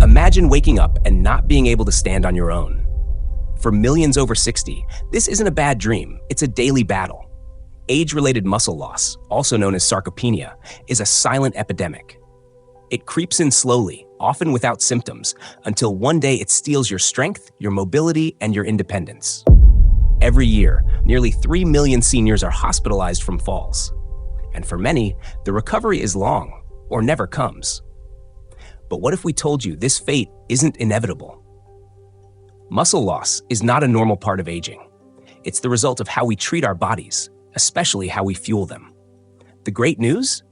Imagine waking up and not being able to stand on your own. For millions over 60, this isn't a bad dream, it's a daily battle. Age-related muscle loss, also known as sarcopenia, is a silent epidemic. It creeps in slowly, often without symptoms, until one day it steals your strength, your mobility, and your independence. Every year, nearly 3 million seniors are hospitalized from falls. And for many, the recovery is long or never comes. But what if we told you this fate isn't inevitable? Muscle loss is not a normal part of aging. It's the result of how we treat our bodies, especially how we fuel them. The great news?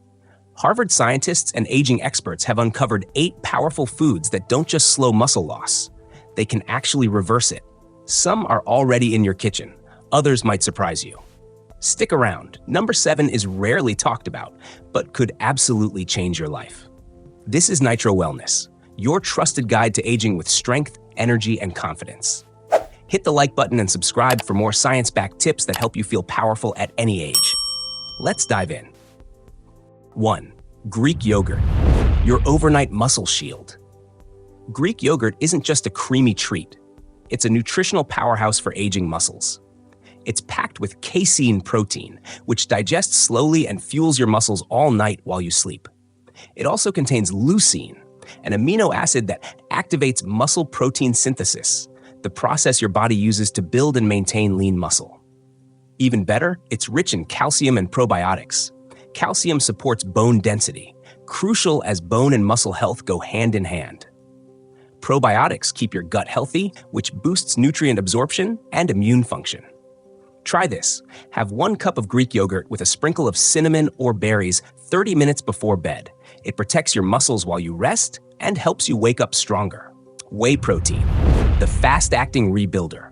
Harvard scientists and aging experts have uncovered 8 powerful foods that don't just slow muscle loss. They can actually reverse it. Some are already in your kitchen. Others might surprise you. Stick around. Number 7 is rarely talked about, but could absolutely change your life. This is Nitro Wellness, your trusted guide to aging with strength, energy, and confidence. Hit the like button and subscribe for more science-backed tips that help you feel powerful at any age. Let's dive in. 1. Greek yogurt, your overnight muscle shield. Greek yogurt isn't just a creamy treat. It's a nutritional powerhouse for aging muscles. It's packed with casein protein, which digests slowly and fuels your muscles all night while you sleep. It also contains leucine, an amino acid that activates muscle protein synthesis, the process your body uses to build and maintain lean muscle. Even better, it's rich in calcium and probiotics. Calcium supports bone density, crucial as bone and muscle health go hand in hand. Probiotics keep your gut healthy, which boosts nutrient absorption and immune function. Try this. Have 1 cup of Greek yogurt with a sprinkle of cinnamon or berries 30 minutes before bed. It protects your muscles while you rest and helps you wake up stronger. Whey protein, the fast-acting rebuilder.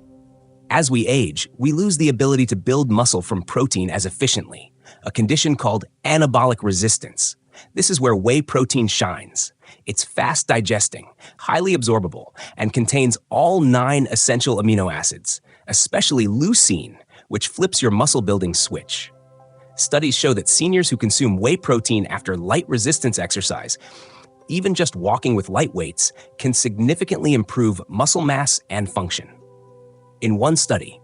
As we age, we lose the ability to build muscle from protein as efficiently, a condition called anabolic resistance. This is where whey protein shines. It's fast digesting, highly absorbable, and contains all 9 essential amino acids, especially leucine, which flips your muscle-building switch. Studies show that seniors who consume whey protein after light resistance exercise, even just walking with light weights, can significantly improve muscle mass and function. In one study,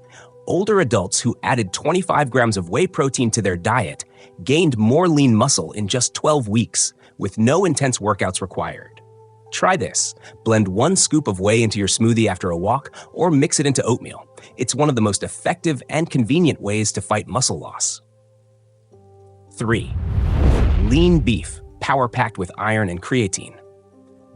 older adults who added 25 grams of whey protein to their diet gained more lean muscle in just 12 weeks, with no intense workouts required. Try this. Blend 1 scoop of whey into your smoothie after a walk, or mix it into oatmeal. It's one of the most effective and convenient ways to fight muscle loss. 3. Lean beef, power-packed with iron and creatine.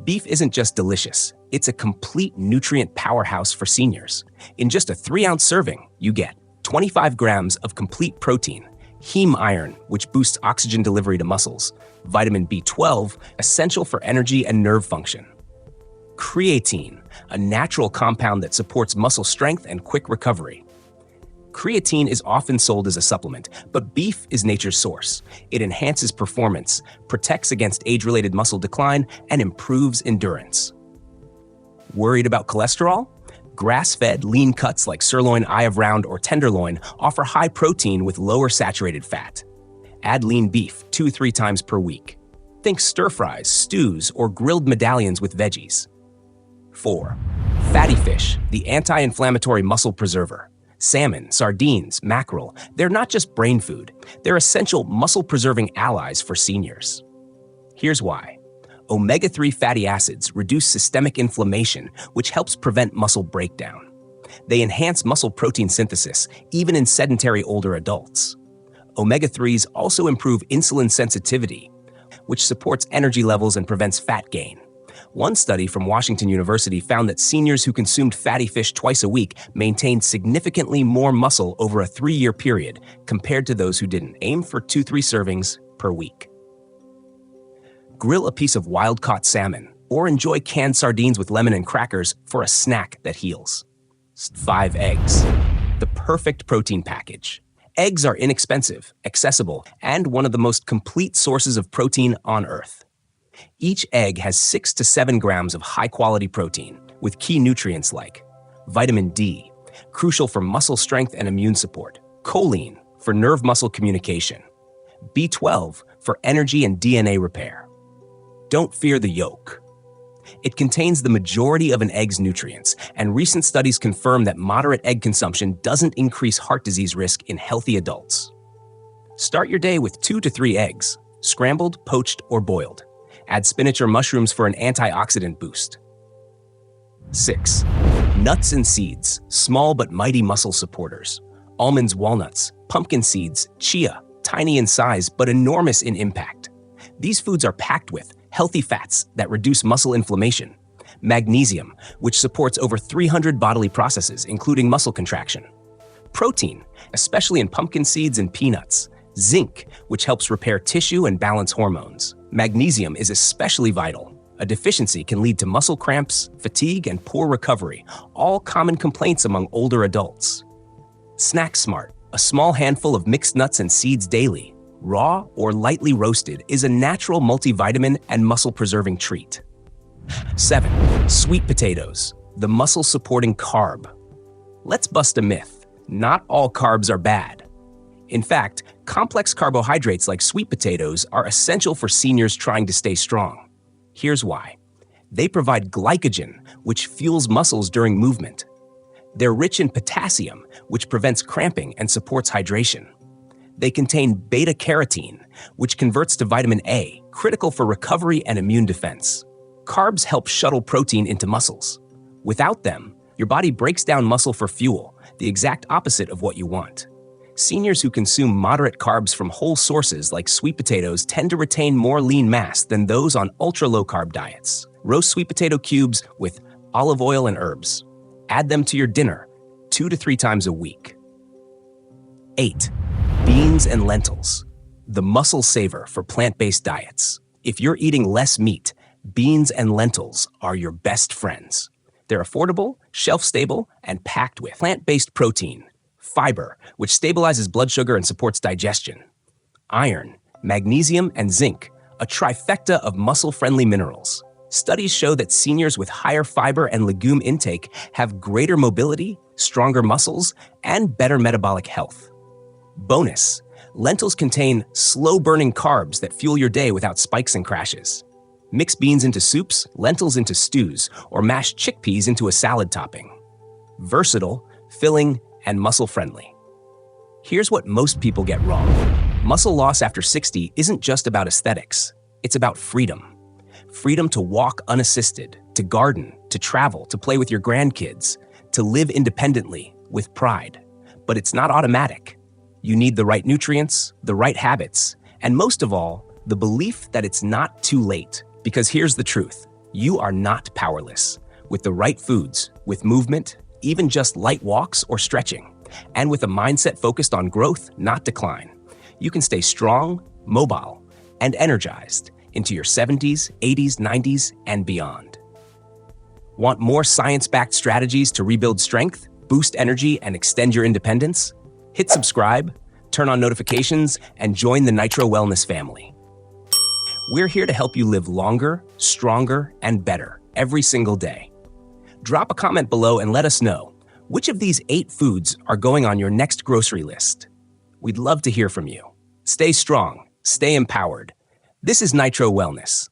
Beef isn't just delicious, it's a complete nutrient powerhouse for seniors. In just a 3-ounce serving, you get 25 grams of complete protein, heme iron, which boosts oxygen delivery to muscles, vitamin B12, essential for energy and nerve function, creatine, a natural compound that supports muscle strength and quick recovery. Creatine is often sold as a supplement, but beef is nature's source. It enhances performance, protects against age-related muscle decline, and improves endurance. Worried about cholesterol? Grass-fed lean cuts like sirloin, eye of round, or tenderloin offer high protein with lower saturated fat. Add lean beef 2-3 times per week. Think stir-fries, stews, or grilled medallions with veggies. 4. Fatty fish, the anti-inflammatory muscle preserver. Salmon, sardines, mackerel, they're not just brain food. They're essential muscle-preserving allies for seniors. Here's why. Omega-3 fatty acids reduce systemic inflammation, which helps prevent muscle breakdown. They enhance muscle protein synthesis, even in sedentary older adults. Omega-3s also improve insulin sensitivity, which supports energy levels and prevents fat gain. One study from Washington University found that seniors who consumed fatty fish twice a week maintained significantly more muscle over a 3-year period compared to those who didn't. Aim for 2-3 servings per week. Grill a piece of wild-caught salmon, or enjoy canned sardines with lemon and crackers for a snack that heals. 5 eggs, the perfect protein package. Eggs are inexpensive, accessible, and one of the most complete sources of protein on Earth. Each egg has 6 to 7 grams of high-quality protein, with key nutrients like vitamin D, crucial for muscle strength and immune support, choline, for nerve-muscle communication, B12, for energy and DNA repair. Don't fear the yolk. It contains the majority of an egg's nutrients, and recent studies confirm that moderate egg consumption doesn't increase heart disease risk in healthy adults. Start your day with 2 to 3 eggs, scrambled, poached, or boiled. Add spinach or mushrooms for an antioxidant boost. 6. Nuts and seeds, small but mighty muscle supporters. Almonds, walnuts, pumpkin seeds, chia, tiny in size but enormous in impact. These foods are packed with healthy fats that reduce muscle inflammation, magnesium, which supports over 300 bodily processes, including muscle contraction, protein, especially in pumpkin seeds and peanuts, zinc, which helps repair tissue and balance hormones. Magnesium is especially vital. A deficiency can lead to muscle cramps, fatigue, and poor recovery, all common complaints among older adults. Snack Smart, a small handful of mixed nuts and seeds daily, raw or lightly roasted, is a natural multivitamin and muscle-preserving treat. 7. Sweet potatoes, the muscle-supporting carb. Let's bust a myth. Not all carbs are bad. In fact, complex carbohydrates like sweet potatoes are essential for seniors trying to stay strong. Here's why. They provide glycogen, which fuels muscles during movement. They're rich in potassium, which prevents cramping and supports hydration. They contain beta-carotene, which converts to vitamin A, critical for recovery and immune defense. Carbs help shuttle protein into muscles. Without them, your body breaks down muscle for fuel, the exact opposite of what you want. Seniors who consume moderate carbs from whole sources like sweet potatoes tend to retain more lean mass than those on ultra-low-carb diets. Roast sweet potato cubes with olive oil and herbs. Add them to your dinner 2 to 3 times a week. 8. Beans and lentils, the muscle saver for plant-based diets. If you're eating less meat, beans and lentils are your best friends. They're affordable, shelf-stable, and packed with plant-based protein, fiber, which stabilizes blood sugar and supports digestion, iron, magnesium, and zinc, a trifecta of muscle-friendly minerals. Studies show that seniors with higher fiber and legume intake have greater mobility, stronger muscles, and better metabolic health. Bonus, lentils contain slow-burning carbs that fuel your day without spikes and crashes. Mix beans into soups, lentils into stews, or mash chickpeas into a salad topping. Versatile, filling, and muscle-friendly. Here's what most people get wrong. Muscle loss after 60 isn't just about aesthetics. It's about freedom. Freedom to walk unassisted, to garden, to travel, to play with your grandkids, to live independently with pride. But it's not automatic. You need the right nutrients, the right habits, and most of all, the belief that it's not too late. Because here's the truth. You are not powerless. With the right foods, with movement, even just light walks or stretching, and with a mindset focused on growth, not decline, you can stay strong, mobile, and energized into your 70s, 80s, 90s, and beyond. Want more science-backed strategies to rebuild strength, boost energy, and extend your independence? Hit subscribe, turn on notifications, and join the Nitro Wellness family. We're here to help you live longer, stronger, and better every single day. Drop a comment below and let us know which of these 8 foods are going on your next grocery list. We'd love to hear from you. Stay strong, stay empowered. This is Nitro Wellness.